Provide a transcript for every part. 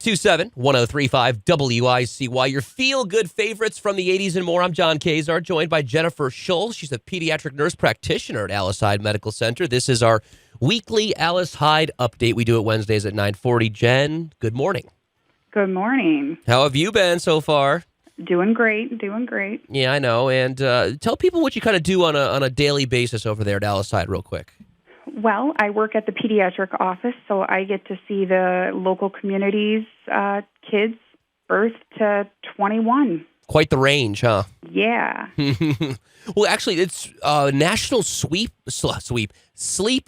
271-1035 WICY. Your feel-good favorites from the 80s and more. I'm John Kazar, joined by Jennifer Shull. She's a pediatric nurse practitioner at Alice Hyde Medical Center. This is our weekly Alice Hyde update. We do it Wednesdays at 9:40. Jen, good morning. Good morning. How have you been so far? Doing great, doing great. Yeah, I know. And tell people what you kind of do on a daily basis over there at Alice Hyde real quick. Well, I work at the pediatric office, so I get to see the local community's kids birth to 21. Quite the range, huh? Yeah. Well, actually, it's National Sleep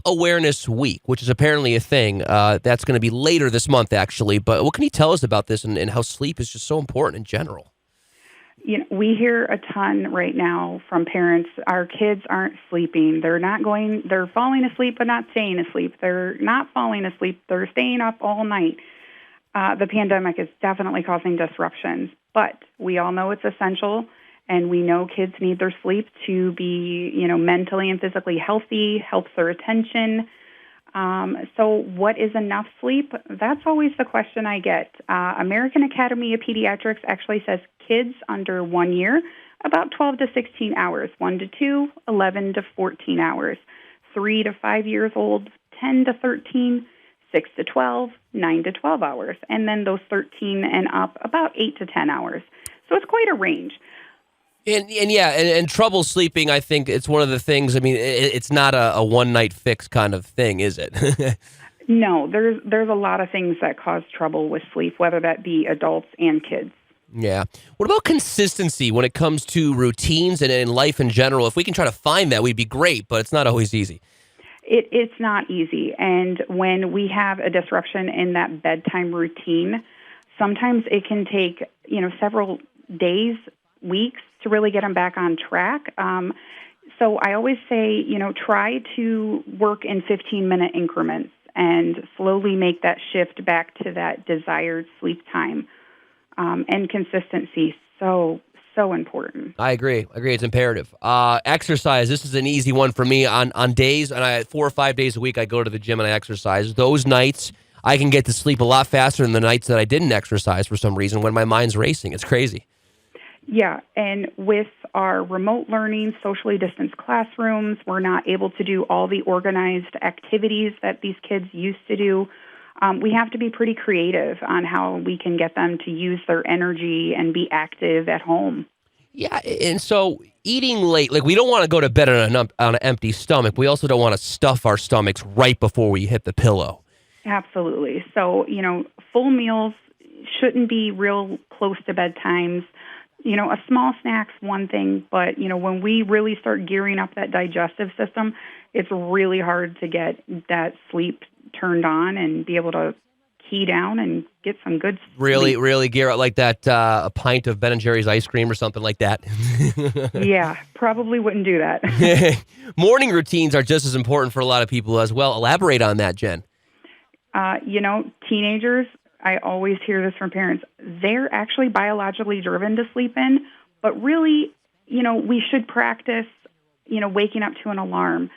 Awareness Week, which is apparently a thing. That's going to be later this month, actually. But what can you tell us about this and how sleep is just so important in general? You know, we hear a ton right now from parents. Our kids aren't sleeping. They're falling asleep but not staying asleep. They're not falling asleep. They're staying up all night. The pandemic is definitely causing disruptions, but we all know it's essential, and we know kids need their sleep to be, mentally and physically healthy, helps their attention. So what is enough sleep? That's always the question I get. American Academy of Pediatrics actually says kids under 1 year, about 12 to 16 hours, 1 to 2, 11 to 14 hours, 3 to 5 years old, 10 to 13, 6 to 12, 9 to 12 hours, and then those 13 and up, about 8 to 10 hours. So it's quite a range. And trouble sleeping, I think it's one of the things, it's not a one-night fix kind of thing, is it? No, there's a lot of things that cause trouble with sleep, whether that be adults and kids. Yeah. What about consistency when it comes to routines and in life in general? If we can try to find that, we'd be great, but it's not always easy. It's not easy. And when we have a disruption in that bedtime routine, sometimes it can take, several days, weeks to really get them back on track. So I always say, try to work in 15-minute increments and slowly make that shift back to that desired sleep time. And consistency, so important. I agree. It's imperative. Exercise. This is an easy one for me. On days, and 4 or 5 days a week, I go to the gym and I exercise. Those nights, I can get to sleep a lot faster than the nights that I didn't exercise for some reason when my mind's racing. It's crazy. Yeah, and with our remote learning, socially distanced classrooms, we're not able to do all the organized activities that these kids used to do. We have to be pretty creative on how we can get them to use their energy and be active at home. Yeah, and so eating late, we don't want to go to bed on an empty stomach. We also don't want to stuff our stomachs right before we hit the pillow. Absolutely. So, full meals shouldn't be real close to bedtimes. A small snack's one thing, but, when we really start gearing up that digestive system, it's really hard to get that sleep turned on and be able to key down and get some good sleep. Really gear up like that, a pint of Ben & Jerry's ice cream or something like that. Yeah, probably wouldn't do that. Morning routines are just as important for a lot of people as well. Elaborate on that, Jen. Teenagers, I always hear this from parents, they're actually biologically driven to sleep in, but really, we should practice, waking up to an alarm,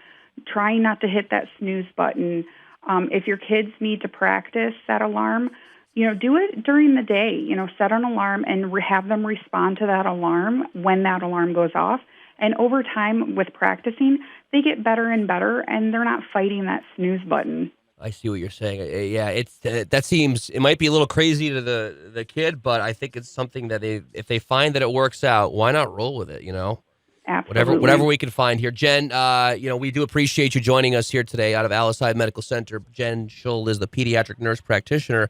trying not to hit that snooze button. If your kids need to practice that alarm, do it during the day. Set an alarm and have them respond to that alarm when that alarm goes off. And over time, with practicing, they get better and better, and they're not fighting that snooze button. I see what you're saying. Yeah, it might be a little crazy to the kid, but I think it's something that if they find that it works out, why not roll with it, Absolutely. Whatever we can find here. Jen, we do appreciate you joining us here today out of Alice Hyde Medical Center. Jen Shull is the pediatric nurse practitioner.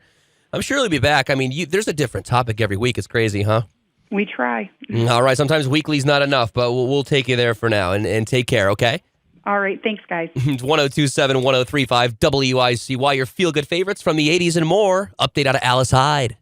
I'm sure you'll be back. There's a different topic every week. It's crazy, huh? We try. All right. Sometimes weekly's not enough, but we'll take you there for now and take care, okay? All right. Thanks, guys. 1027-1035 WICY. Your feel-good favorites from the 80s and more. Update out of Alice Hyde.